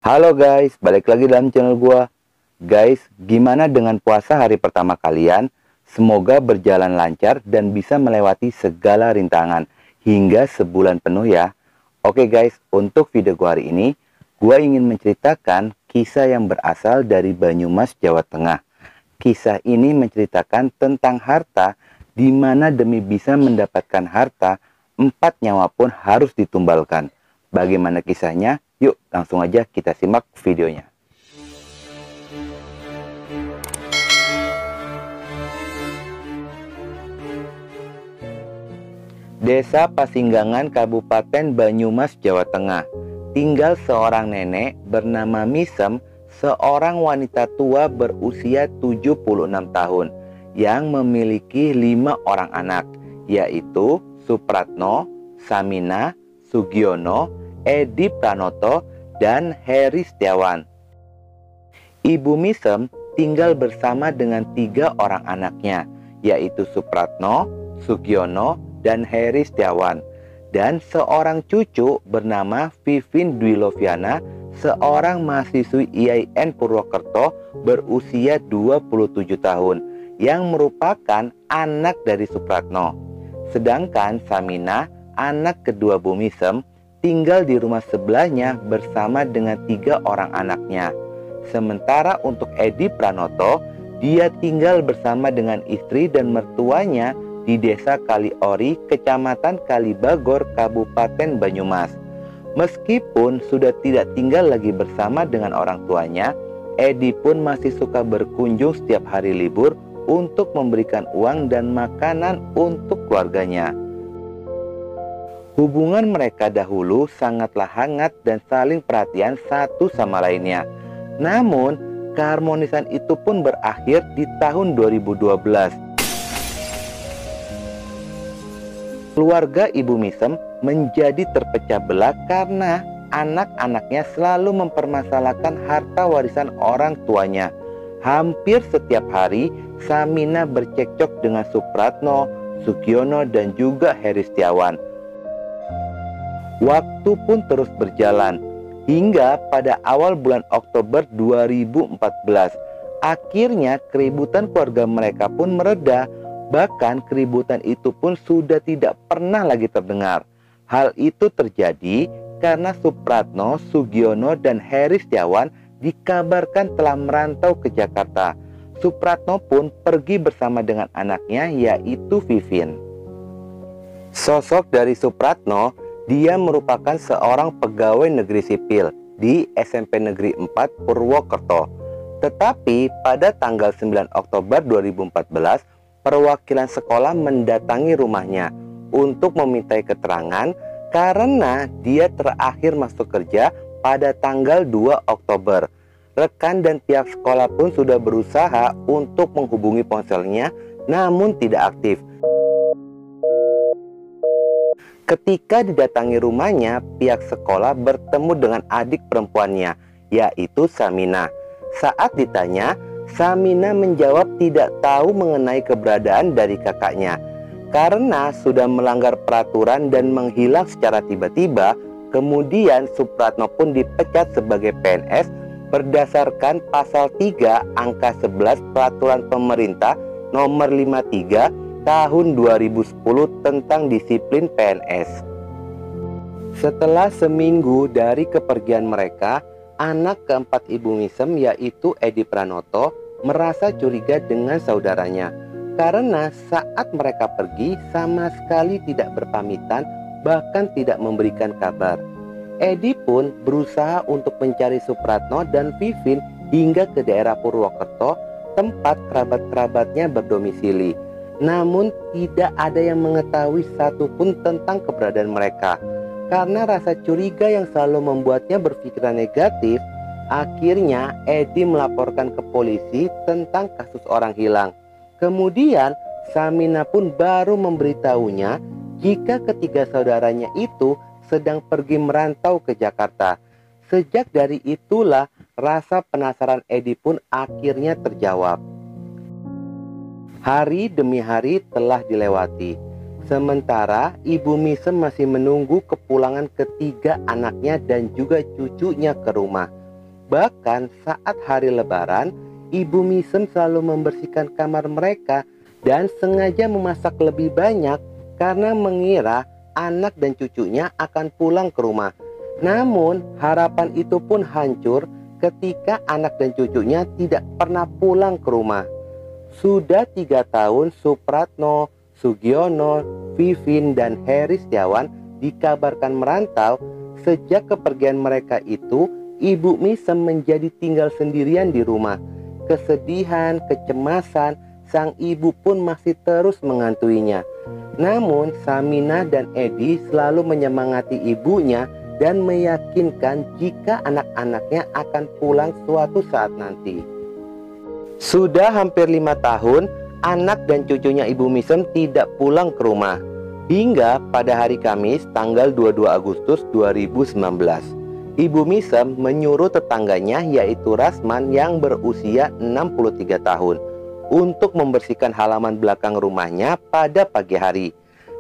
Halo guys, balik lagi dalam channel gua. Guys, gimana dengan puasa hari pertama kalian? Semoga berjalan lancar dan bisa melewati segala rintangan hingga sebulan penuh ya. Oke guys, untuk video gua hari ini, gua ingin menceritakan kisah yang berasal dari Banyumas, Jawa Tengah. Kisah ini menceritakan tentang harta, di mana demi bisa mendapatkan harta, 4 nyawa pun harus ditumbalkan. Bagaimana kisahnya? Yuk langsung aja kita simak videonya. Desa Pasinggangan, Kabupaten Banyumas, Jawa Tengah. Tinggal seorang nenek bernama Misem, seorang wanita tua berusia 76 tahun yang memiliki 5 orang anak, yaitu Supratno, Samina, Sugiono, Edi Pranoto, dan Heri Setiawan. Ibu Misem tinggal bersama dengan 3 orang anaknya, yaitu Supratno, Sugiono, dan Heri Setiawan, dan seorang cucu bernama Vivin Dwi Loviana, seorang mahasiswi IAIN Purwokerto berusia 27 tahun, yang merupakan anak dari Supratno. Sedangkan Samina, anak kedua Bu Misem, tinggal di rumah sebelahnya bersama dengan 3 orang anaknya. Sementara untuk Edi Pranoto, dia tinggal bersama dengan istri dan mertuanya di Desa Kaliori, Kecamatan Kalibagor, Kabupaten Banyumas. Meskipun sudah tidak tinggal lagi bersama dengan orang tuanya, Edi pun masih suka berkunjung setiap hari libur untuk memberikan uang dan makanan untuk keluarganya. Hubungan mereka dahulu sangatlah hangat dan saling perhatian satu sama lainnya. Namun, keharmonisan itu pun berakhir di tahun 2012. Keluarga Ibu Misem menjadi terpecah belah karena anak-anaknya selalu mempermasalahkan harta warisan orang tuanya. Hampir setiap hari, Samina bercekcok dengan Supratno, Sugiono, dan juga Heri Setiawan. Waktu pun terus berjalan, hingga pada awal bulan Oktober 2014, akhirnya keributan keluarga mereka pun mereda. Bahkan keributan itu pun sudah tidak pernah lagi terdengar. Hal itu terjadi karena Supratno, Sugiono, dan Heri Setiawan dikabarkan telah merantau ke Jakarta. Supratno pun pergi bersama dengan anaknya, yaitu Vivin. Sosok dari Supratno, dia merupakan seorang pegawai negeri sipil di SMP Negeri 4 Purwokerto. Tetapi pada tanggal 9 Oktober 2014, perwakilan sekolah mendatangi rumahnya untuk memintai keterangan karena dia terakhir masuk kerja pada tanggal 2 Oktober. Rekan dan pihak sekolah pun sudah berusaha untuk menghubungi ponselnya, namun tidak aktif. Ketika didatangi rumahnya, pihak sekolah bertemu dengan adik perempuannya, yaitu Samina. Saat ditanya, Samina menjawab tidak tahu mengenai keberadaan dari kakaknya. Karena sudah melanggar peraturan dan menghilang secara tiba-tiba, kemudian Supratno pun dipecat sebagai PNS berdasarkan pasal 3 angka 11 Peraturan Pemerintah nomor 53 tahun 2010 tentang disiplin PNS. Setelah seminggu dari kepergian mereka, anak keempat Ibu Misem, yaitu Edi Pranoto, merasa curiga dengan saudaranya karena saat mereka pergi sama sekali tidak berpamitan, bahkan tidak memberikan kabar. Edi pun berusaha untuk mencari Supratno dan Vivin hingga ke daerah Purwokerto, tempat kerabat-kerabatnya berdomisili. Namun tidak ada yang mengetahui satupun tentang keberadaan mereka. Karena rasa curiga yang selalu membuatnya berpikiran negatif, akhirnya Edi melaporkan ke polisi tentang kasus orang hilang. Kemudian Samina pun baru memberitahunya jika ketiga saudaranya itu sedang pergi merantau ke Jakarta. Sejak dari itulah rasa penasaran Edi pun akhirnya terjawab. Hari demi hari telah dilewati. Sementara Ibu Misem masih menunggu kepulangan ketiga anaknya dan juga cucunya ke rumah. Bahkan saat hari Lebaran, Ibu Misem selalu membersihkan kamar mereka dan sengaja memasak lebih banyak karena mengira anak dan cucunya akan pulang ke rumah. Namun harapan itu pun hancur ketika anak dan cucunya tidak pernah pulang ke rumah. Sudah 3 tahun Supratno, Sugiono, Vivin, dan Heri Setiawan dikabarkan merantau. Sejak kepergian mereka itu, Ibu Misem menjadi tinggal sendirian di rumah. Kesedihan, kecemasan, sang ibu pun masih terus menghantui-nya. Namun Samina dan Edi selalu menyemangati ibunya dan meyakinkan jika anak-anaknya akan pulang suatu saat nanti. Sudah hampir 5 tahun, anak dan cucunya Ibu Misem tidak pulang ke rumah. Hingga pada hari Kamis tanggal 22 Agustus 2019, Ibu Misem menyuruh tetangganya yaitu Rasman yang berusia 63 tahun untuk membersihkan halaman belakang rumahnya pada pagi hari.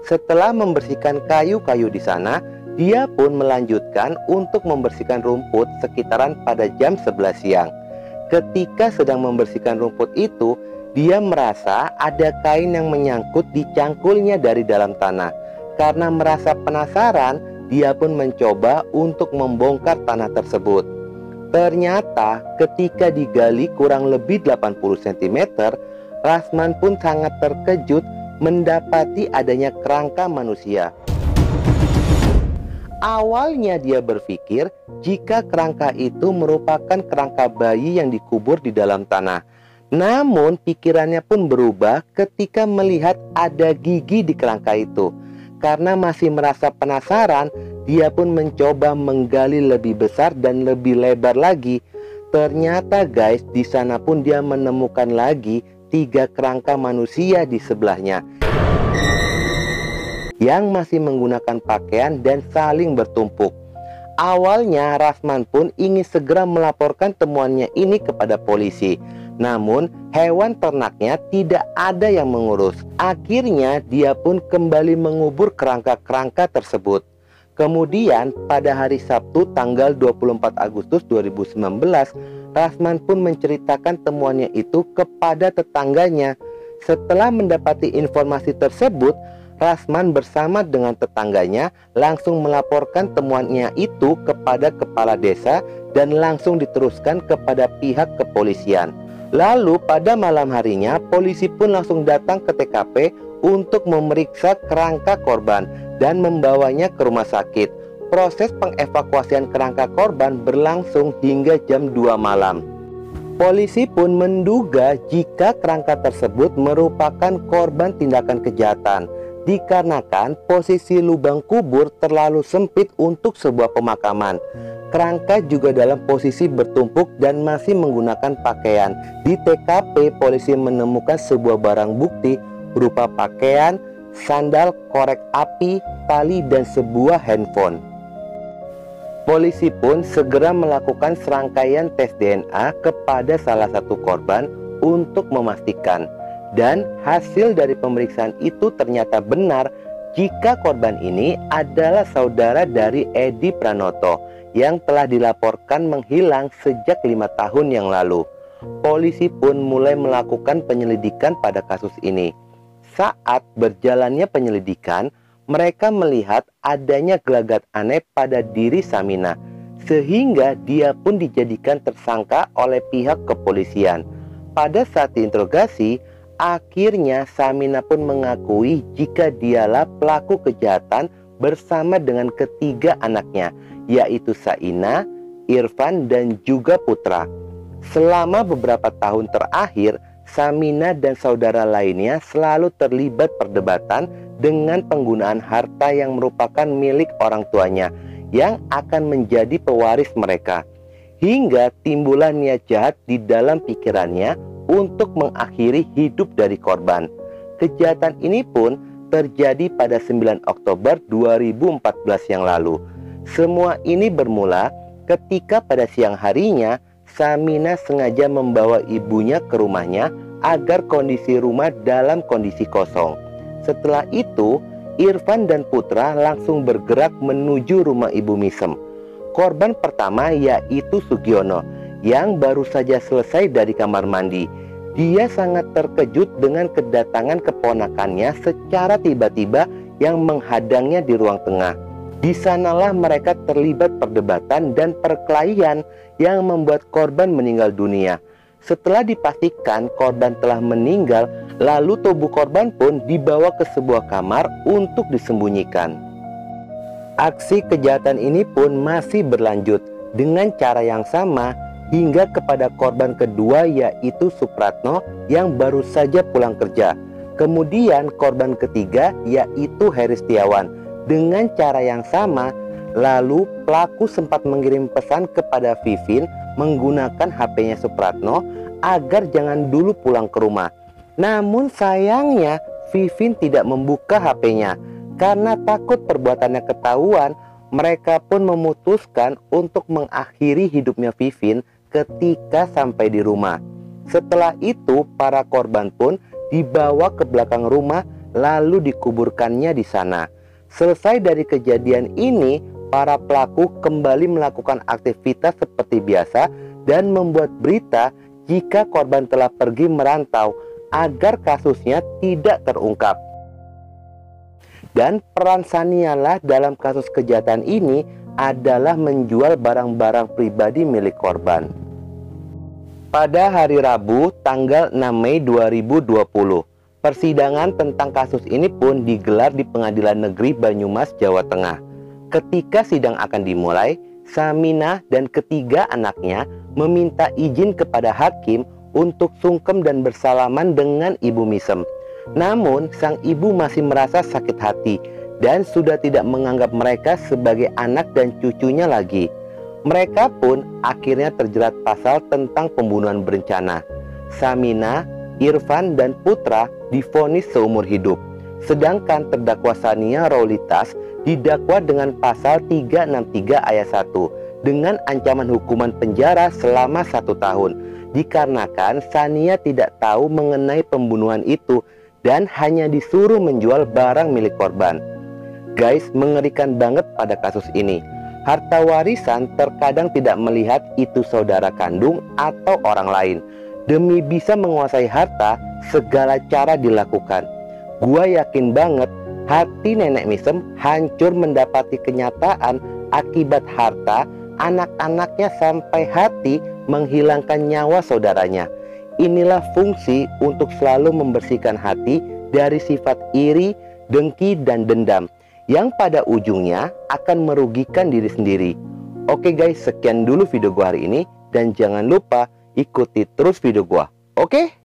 Setelah membersihkan kayu-kayu di sana, dia pun melanjutkan untuk membersihkan rumput sekitaran pada jam 11 siang. Ketika sedang membersihkan rumput itu, dia merasa ada kain yang menyangkut di cangkulnya dari dalam tanah. Karena merasa penasaran, dia pun mencoba untuk membongkar tanah tersebut. Ternyata ketika digali kurang lebih 80 cm, Rasman pun sangat terkejut mendapati adanya kerangka manusia. Awalnya dia berpikir jika kerangka itu merupakan kerangka bayi yang dikubur di dalam tanah. Namun pikirannya pun berubah ketika melihat ada gigi di kerangka itu. Karena masih merasa penasaran, dia pun mencoba menggali lebih besar dan lebih lebar lagi. Ternyata guys, di sana pun dia menemukan lagi 3 kerangka manusia di sebelahnya yang masih menggunakan pakaian dan saling bertumpuk. Awalnya Rasman pun ingin segera melaporkan temuannya ini kepada polisi. Namun hewan ternaknya tidak ada yang mengurus. Akhirnya dia pun kembali mengubur kerangka-kerangka tersebut. Kemudian pada hari Sabtu tanggal 24 Agustus 2019, Rasman pun menceritakan temuannya itu kepada tetangganya. Setelah mendapati informasi tersebut, Rasman bersama dengan tetangganya langsung melaporkan temuannya itu kepada kepala desa dan langsung diteruskan kepada pihak kepolisian. Lalu pada malam harinya polisi pun langsung datang ke TKP untuk memeriksa kerangka korban dan membawanya ke rumah sakit. Proses pengevakuasian kerangka korban berlangsung hingga jam 2 malam. Polisi pun menduga jika kerangka tersebut merupakan korban tindakan kejahatan, dikarenakan posisi lubang kubur terlalu sempit untuk sebuah pemakaman. Kerangka juga dalam posisi bertumpuk dan masih menggunakan pakaian. Di TKP, polisi menemukan sebuah barang bukti berupa pakaian, sandal, korek api, tali, dan sebuah handphone. Polisi pun segera melakukan serangkaian tes DNA kepada salah satu korban untuk memastikan. Dan hasil dari pemeriksaan itu ternyata benar jika korban ini adalah saudara dari Edi Pranoto yang telah dilaporkan menghilang sejak 5 tahun yang lalu. Polisi pun mulai melakukan penyelidikan pada kasus ini. Saat berjalannya penyelidikan, mereka melihat adanya gelagat aneh pada diri Samina, sehingga dia pun dijadikan tersangka oleh pihak kepolisian. Pada saat diinterogasi, akhirnya Samina pun mengakui jika dialah pelaku kejahatan bersama dengan ketiga anaknya, yaitu Saina, Irfan, dan juga Putra. Selama beberapa tahun terakhir, Samina dan saudara lainnya selalu terlibat perdebatan dengan penggunaan harta yang merupakan milik orang tuanya yang akan menjadi pewaris mereka. Hingga timbullah niat jahat di dalam pikirannya untuk mengakhiri hidup dari korban. Kejahatan ini pun terjadi pada 9 Oktober 2014 yang lalu. Semua ini bermula ketika pada siang harinya Samina sengaja membawa ibunya ke rumahnya agar kondisi rumah dalam kondisi kosong. Setelah itu, Irfan dan Putra langsung bergerak menuju rumah Ibu Misem. Korban pertama yaitu Sugiono yang baru saja selesai dari kamar mandi. Dia sangat terkejut dengan kedatangan keponakannya secara tiba-tiba yang menghadangnya di ruang tengah. Di sanalah mereka terlibat perdebatan dan perkelahian yang membuat korban meninggal dunia. Setelah dipastikan korban telah meninggal, lalu tubuh korban pun dibawa ke sebuah kamar untuk disembunyikan. Aksi kejahatan ini pun masih berlanjut dengan cara yang sama hingga kepada korban kedua, yaitu Supratno yang baru saja pulang kerja. Kemudian korban ketiga yaitu Heri Setiawan. Dengan cara yang sama, lalu pelaku sempat mengirim pesan kepada Vivin menggunakan HP-nya Supratno agar jangan dulu pulang ke rumah. Namun sayangnya Vivin tidak membuka HP-nya. Karena takut perbuatannya ketahuan, mereka pun memutuskan untuk mengakhiri hidupnya Vivin ketika sampai di rumah. Setelah itu, para korban pun dibawa ke belakang rumah lalu dikuburkannya di sana. Selesai dari kejadian ini, para pelaku kembali melakukan aktivitas seperti biasa dan membuat berita jika korban telah pergi merantau agar kasusnya tidak terungkap. Dan peran Sania lah dalam kasus kejahatan ini adalah menjual barang-barang pribadi milik korban. Pada hari Rabu tanggal 6 Mei 2020, persidangan tentang kasus ini pun digelar di Pengadilan Negeri Banyumas, Jawa Tengah. Ketika sidang akan dimulai, Saminah dan ketiga anaknya meminta izin kepada hakim untuk sungkem dan bersalaman dengan Ibu Misem. Namun, sang ibu masih merasa sakit hati dan sudah tidak menganggap mereka sebagai anak dan cucunya lagi. Mereka pun akhirnya terjerat pasal tentang pembunuhan berencana. Saminah, Irfan, dan Putra divonis seumur hidup. Sedangkan terdakwa Sania Raulitas didakwa dengan pasal 363 ayat 1 dengan ancaman hukuman penjara selama 1 tahun. Dikarenakan Sania tidak tahu mengenai pembunuhan itu dan hanya disuruh menjual barang milik korban. Guys, mengerikan banget pada kasus ini. Harta warisan terkadang tidak melihat itu saudara kandung atau orang lain. Demi bisa menguasai harta, segala cara dilakukan. Gua yakin banget hati nenek Misem hancur mendapati kenyataan akibat harta anak-anaknya sampai hati menghilangkan nyawa saudaranya. Inilah fungsi untuk selalu membersihkan hati dari sifat iri, dengki, dan dendam yang pada ujungnya akan merugikan diri sendiri. Oke guys, sekian dulu video gua hari ini dan jangan lupa ikuti terus video gua. Oke?